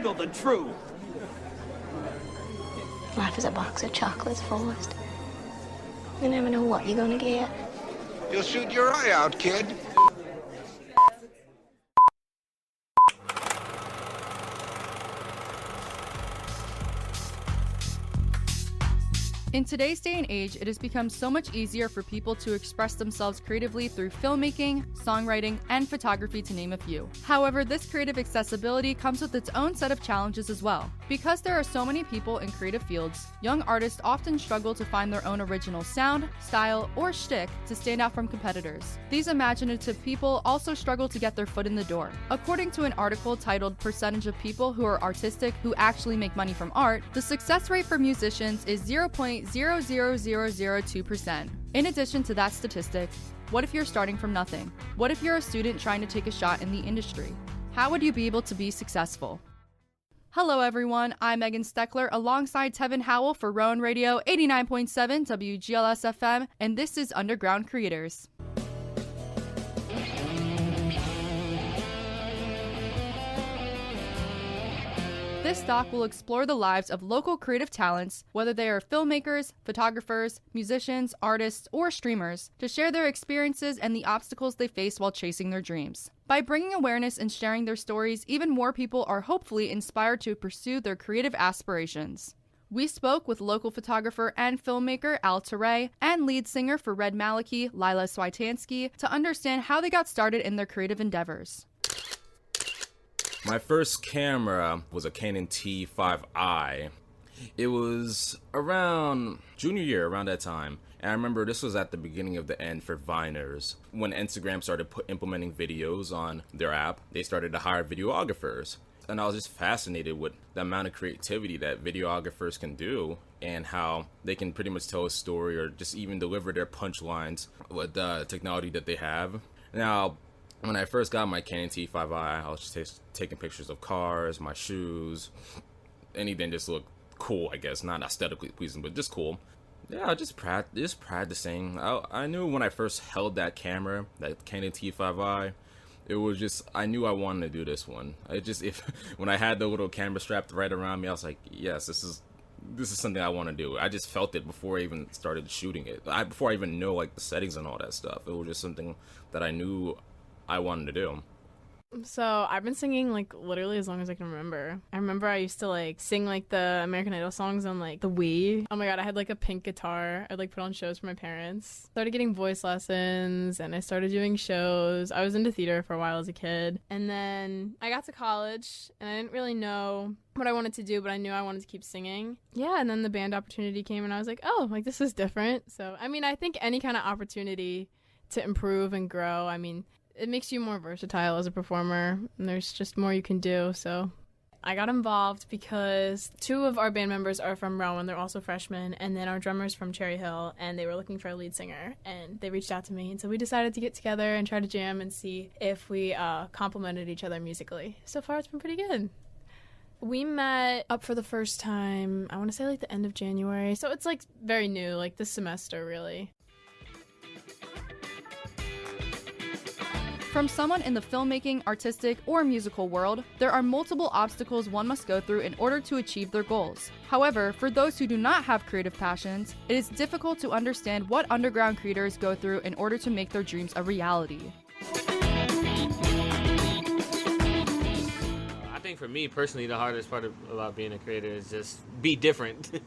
handle the truth. Life is a box of chocolates, Forrest. You never know what you're gonna get. You'll shoot your eye out, kid. In today's day and age, it has become so much easier for people to express themselves creatively through filmmaking, songwriting, and photography, to name a few. However, this creative accessibility comes with its own set of challenges as well. Because there are so many people in creative fields, young artists often struggle to find their own original sound, style, or shtick to stand out from competitors. These imaginative people also struggle to get their foot in the door. According to an article titled "Percentage of People Who Are Artistic Who Actually Make Money from Art," the success rate for musicians is 0.00002%. In addition to that statistic, what if you're starting from nothing? What if you're a student trying to take a shot in the industry? How would you be able to be successful? Hello everyone, I'm Megan Steckler alongside Tevin Howell for Rowan Radio 89.7 WGLS FM, and this is Underground Creators. This doc will explore the lives of local creative talents, whether they are filmmakers, photographers, musicians, artists, or streamers, to share their experiences and the obstacles they face while chasing their dreams. By bringing awareness and sharing their stories, even more people are hopefully inspired to pursue their creative aspirations. We spoke with local photographer and filmmaker Al Teray and lead singer for Red Maliki, Lila Swiatanski, to understand how they got started in their creative endeavors. My first camera was a Canon T5i. It was around junior year, around that time. And I remember this was at the beginning of the end for Viners. When Instagram started implementing videos on their app, they started to hire videographers. And I was just fascinated with the amount of creativity that videographers can do and how they can pretty much tell a story or just even deliver their punchlines with the technology that they have. Now, when I first got my Canon T5i, I was just taking pictures of cars, my shoes, anything just looked cool, I guess. Not aesthetically pleasing, but just cool. Yeah, just practicing. I knew when I first held that camera, that Canon T5i, it was just, I knew I wanted to do this one. When I had the little camera strapped right around me, I was like, yes, this is something I want to do. I just felt it before I even started shooting it. Before I even know like the settings and all that stuff. It was just something that I knew I wanted to do. So I've been singing like literally as long as I can remember. I remember I used to like sing like the American Idol songs on like the Wii. Oh my god, I had like a pink guitar. I'd like put on shows for my parents. Started getting voice lessons and I started doing shows. I was into theater for a while as a kid. And then I got to college and I didn't really know what I wanted to do, but I knew I wanted to keep singing. Yeah, and then the band opportunity came and I was like, oh, like this is different. So I mean, I think any kind of opportunity to improve and grow, I mean, it makes you more versatile as a performer, and there's just more you can do, so I got involved because two of our band members are from Rowan, they're also freshmen, and then our drummer's from Cherry Hill, and they were looking for a lead singer, and they reached out to me, and so we decided to get together and try to jam and see if we complemented each other musically. So far, it's been pretty good. We met up for the first time, I want to say like the end of January, so it's like very new, like this semester, really. From someone in the filmmaking, artistic, or musical world, there are multiple obstacles one must go through in order to achieve their goals. However, for those who do not have creative passions, it is difficult to understand what underground creators go through in order to make their dreams a reality. I think for me personally, the hardest part about being a creator is just be different.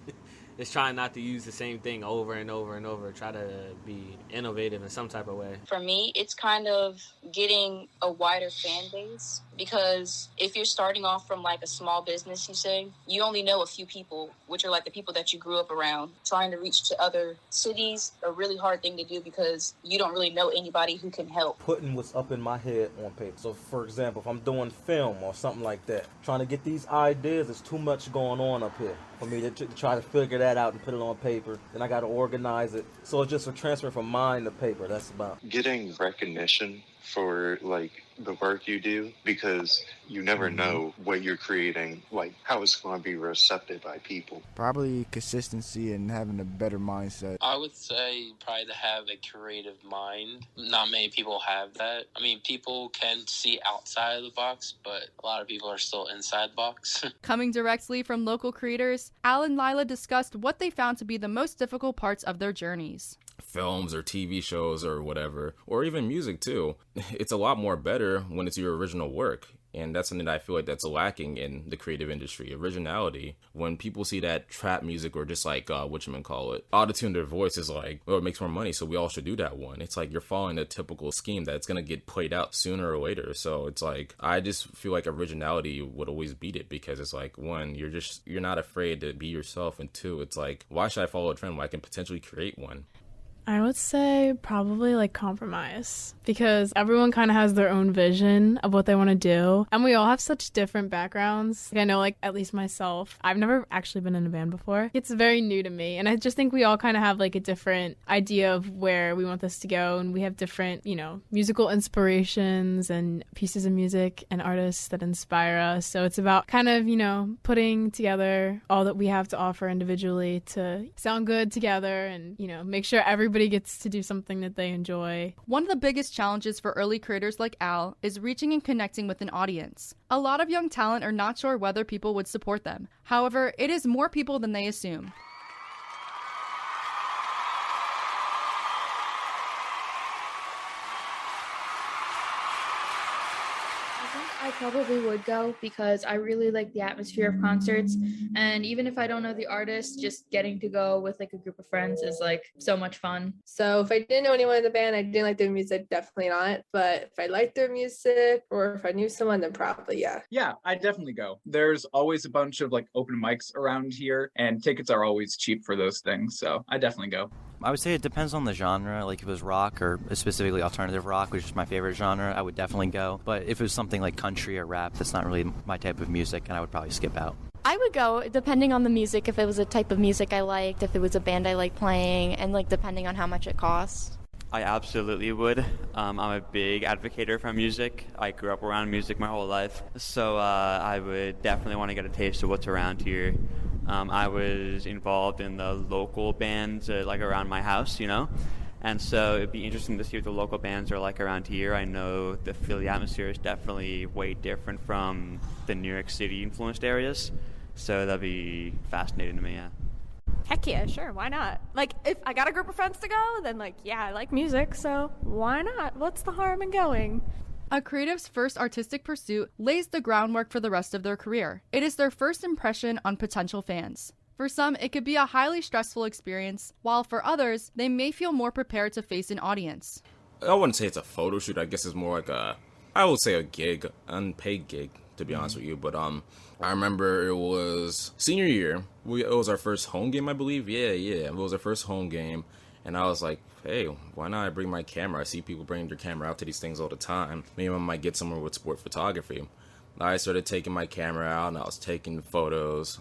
Just trying not to use the same thing over and over and over. Try to be innovative in some type of way. For me, it's kind of getting a wider fan base, because if you're starting off from like a small business, you say, you only know a few people, which are like the people that you grew up around. Trying to reach to other cities, a really hard thing to do because you don't really know anybody who can help. Putting what's up in my head on paper. So for example, if I'm doing film or something like that, trying to get these ideas, there's too much going on up here for me to try to figure that out and put it on paper. Then I got to organize it. So it's just a transfer from mind to paper. That's about getting recognition for like the work you do, because you never know what you're creating, like how it's going to be receptive by people. Probably consistency and having a better mindset. I would say probably to have a creative mind. Not many people have that. I mean, people can see outside of the box, but a lot of people are still inside the box. Coming directly from local creators, Al and Lila discussed what they found to be the most difficult parts of their journeys. Films or TV shows or whatever, or even music too. It's a lot more better when it's your original work. And that's something that I feel like that's lacking in the creative industry, originality. When people see that trap music or just like, auto-tune their voice is like, well, it makes more money, so we all should do that one. It's like you're following a typical scheme that's going to get played out sooner or later. So it's like, I just feel like originality would always beat it, because it's like, one, you're not afraid to be yourself, and two, it's like, why should I follow a trend when I can potentially create one? I would say probably like compromise, because everyone kind of has their own vision of what they want to do, and we all have such different backgrounds. I know, like, at least myself, I've never actually been in a band before. It's very new to me, and I just think we all kind of have like a different idea of where we want this to go, and we have different, musical inspirations and pieces of music and artists that inspire us. So it's about kind of, putting together all that we have to offer individually to sound good together and, make sure everybody gets to do something that they enjoy. One of the biggest challenges for early creators like Al is reaching and connecting with an audience. A lot of young talent are not sure whether people would support them. However, it is more people than they assume. I probably would go because I really like the atmosphere of concerts, and even if I don't know the artist, just getting to go with like a group of friends is like so much fun. So if I didn't know anyone in the band, I didn't like their music, definitely not. But if I liked their music or if I knew someone, then probably yeah. Yeah, I'd definitely go. There's always a bunch of like open mics around here, and tickets are always cheap for those things, so I definitely go. I would say it depends on the genre. Like if it was rock or specifically alternative rock, which is my favorite genre, I would definitely go. But if it was something like country or rap, that's not really my type of music, and I would probably skip out. I would go depending on the music, if it was a type of music I liked, if it was a band I liked playing, and like depending on how much it costs. I absolutely would. I'm a big advocate for music. I grew up around music my whole life, so I would definitely want to get a taste of what's around here. I was involved in the local bands like around my house, and so it'd be interesting to see what the local bands are like around here. I know the Philly atmosphere is definitely way different from the New York City influenced areas, so that'd be fascinating to me, yeah. Heck yeah, sure, why not? Like, if I got a group of friends to go, then yeah, I like music, so why not? What's the harm in going? A creative's first artistic pursuit lays the groundwork for the rest of their career. It is their first impression on potential fans. For some, it could be a highly stressful experience, while for others, they may feel more prepared to face an audience. I wouldn't say it's a photo shoot. I guess it's more like I would say a gig, unpaid gig, to be honest with you. But I remember it was senior year. It was our first home game, I believe. Yeah. It was our first home game. And I was like, hey, why not I bring my camera? I see people bring their camera out to these things all the time. Maybe I might get somewhere with sport photography. I started taking my camera out, and I was taking photos.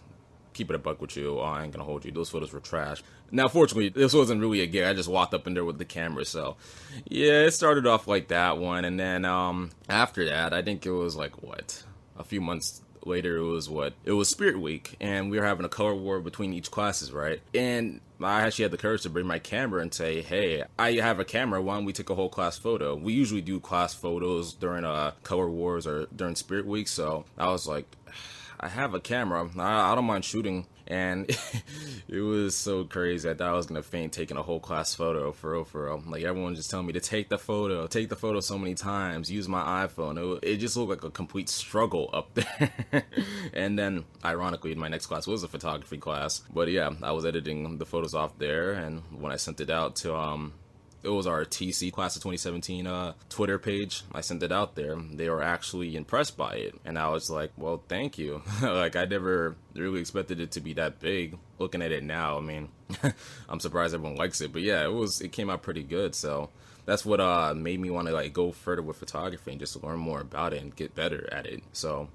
Keep it a buck with you. I ain't gonna hold you. Those photos were trash. Now, fortunately, this wasn't really a gig. I just walked up in there with the camera. So, yeah, it started off like that one. And then after that, I think it was like, a few months later, it was Spirit Week, and we were having a color war between each classes, right? And I actually had the courage to bring my camera and say, hey, I have a camera, why don't we take a whole class photo? We usually do class photos during color wars or during Spirit Week, so I was like, I have a camera, I don't mind shooting. And it was so crazy. I thought I was gonna faint taking a whole class photo, for real. Like, everyone just telling me to take the photo so many times, use my iPhone. It just looked like a complete struggle up there. And then, ironically, my next class was a photography class. But yeah, I was editing the photos off there, and when I sent it out to it was our TC class of 2017 Twitter page. I sent it out there. They were actually impressed by it. And I was like, well, thank you. Like, I never really expected it to be that big. Looking at it now, I mean, I'm surprised everyone likes it. But yeah, it came out pretty good. So that's what made me want to like go further with photography and just learn more about it and get better at it. So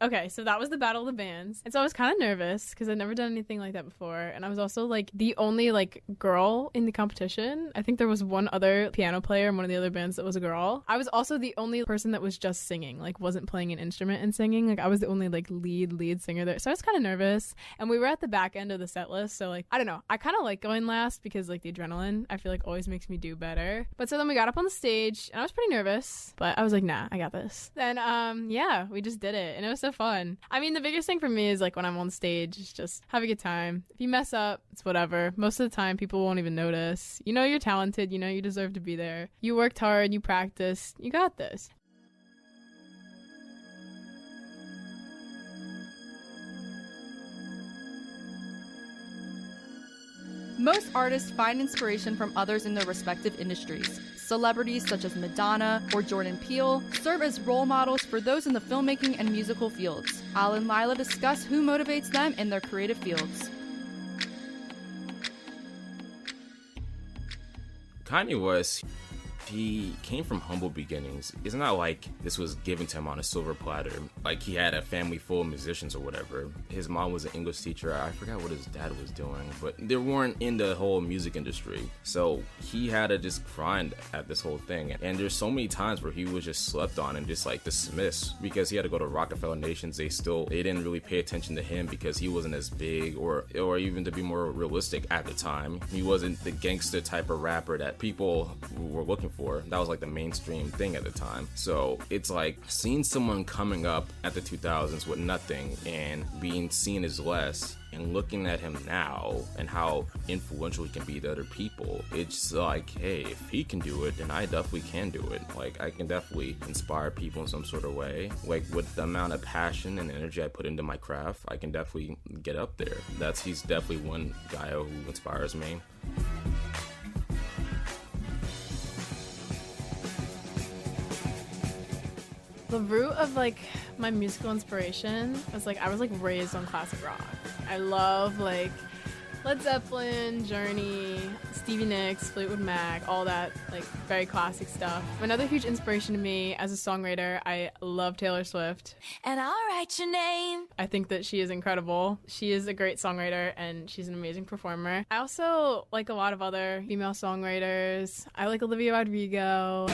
Okay, so that was the Battle of the Bands. And so I was kind of nervous because I'd never done anything like that before. And I was also like the only like girl in the competition. I think there was one other piano player in one of the other bands that was a girl. I was also the only person that was just singing, like wasn't playing an instrument and singing. Like I was the only like lead singer there. So I was kind of nervous. And we were at the back end of the set list. So like, I don't know. I kind of like going last because like the adrenaline, I feel like always makes me do better. But so then we got up on the stage and I was pretty nervous, but I was like, nah, I got this. Then, yeah, we just did it and it was so fun. I mean, the biggest thing for me is like when I'm on stage, is just have a good time. If you mess up, it's whatever. Most of the time, people won't even notice. You know you're talented. You know you deserve to be there. You worked hard. You practiced. You got this. Most artists find inspiration from others in their respective industries. Celebrities such as Madonna or Jordan Peele serve as role models for those in the filmmaking and musical fields. Al and Lila discuss who motivates them in their creative fields. Kanye West, he came from humble beginnings. It's not like this was given to him on a silver platter. Like he had a family full of musicians or whatever. His mom was an English teacher. I forgot what his dad was doing, but they weren't in the whole music industry. So he had to just grind at this whole thing. And there's so many times where he was just slept on and just like dismissed because he had to go to Rockefeller Nations. They didn't really pay attention to him because he wasn't as big or even to be more realistic at the time. He wasn't the gangster type of rapper that people were looking for. That was like the mainstream thing at the time. So it's like seeing someone coming up at the 2000s with nothing and being seen as less and looking at him now and how influential he can be to other people. It's like, hey, if he can do it, then I definitely can do it. Like I can definitely inspire people in some sort of way. Like with the amount of passion and energy I put into my craft, I can definitely get up there. He's definitely one guy who inspires me. The root of like my musical inspiration was like I was like raised on classic rock. I love like Led Zeppelin, Journey, Stevie Nicks, Fleetwood Mac, all that like very classic stuff. Another huge inspiration to me as a songwriter, I love Taylor Swift. And I'll write your name. I think that she is incredible. She is a great songwriter and she's an amazing performer. I also like a lot of other female songwriters. I like Olivia Rodrigo.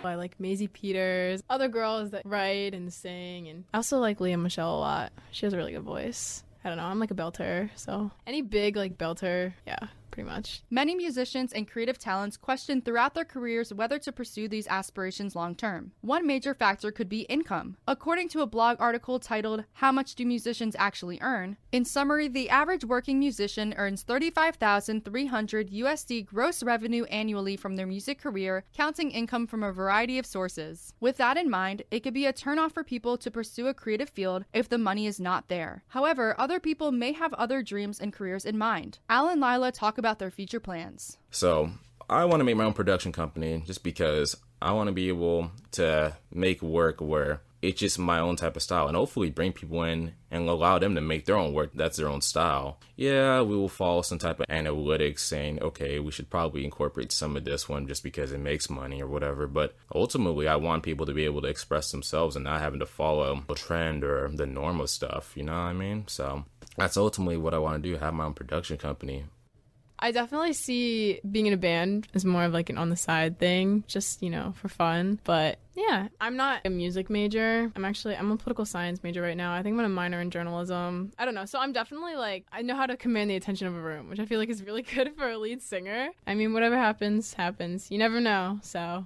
I like Maisie Peters, other girls that write and sing, and I also like Leah Michelle a lot. She has a really good voice. I don't know, I'm like a belter, so any big like belter, yeah, pretty much. Many musicians and creative talents question throughout their careers whether to pursue these aspirations long term. One major factor could be income. According to a blog article titled, "How Much Do Musicians Actually Earn?" In summary, the average working musician earns $35,300 USD gross revenue annually from their music career, counting income from a variety of sources. With that in mind, it could be a turnoff for people to pursue a creative field if the money is not there. However, other people may have other dreams and careers in mind. Al and Lila talk about their future plans. So I want to make my own production company just because I want to be able to make work where it's just my own type of style and hopefully bring people in and allow them to make their own work that's their own style. Yeah, we will follow some type of analytics saying, okay, we should probably incorporate some of this one just because it makes money or whatever. But ultimately, I want people to be able to express themselves and not having to follow a trend or the norm of stuff. You know what I mean? So that's ultimately what I want to do, have my own production company. I definitely see being in a band as more of like an on the side thing, just, you know, for fun. But yeah, I'm not a music major. I'm a political science major right now. I think I'm going to minor in journalism. I don't know. So I'm definitely like, I know how to command the attention of a room, which I feel like is really good for a lead singer. I mean, whatever happens, happens. You never know. So.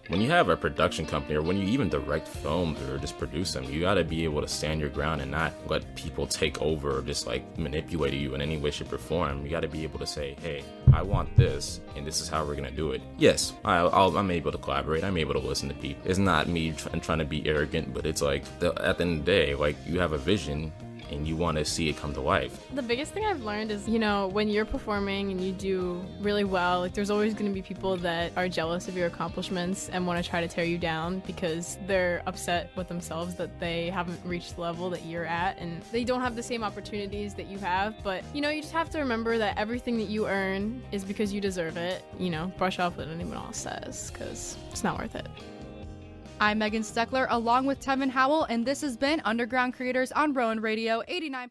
When you have a production company or when you even direct films or just produce them, you got to be able to stand your ground and not let people take over or just like manipulate you in any way, shape, or form. You got to be able to say, hey, I want this and this is how we're going to do it. Yes, I'm able to collaborate. I'm able to listen to people. It's not me trying to be arrogant, but it's like at the end of the day, like you have a vision and you want to see it come to life. The biggest thing I've learned is, when you're performing and you do really well, like there's always going to be people that are jealous of your accomplishments and want to try to tear you down because they're upset with themselves that they haven't reached the level that you're at and they don't have the same opportunities that you have. But, you just have to remember that everything that you earn is because you deserve it. Brush off what anyone else says because it's not worth it. I'm Megan Steckler along with Tevin Howell, and this has been Underground Creators on Rowan Radio 89.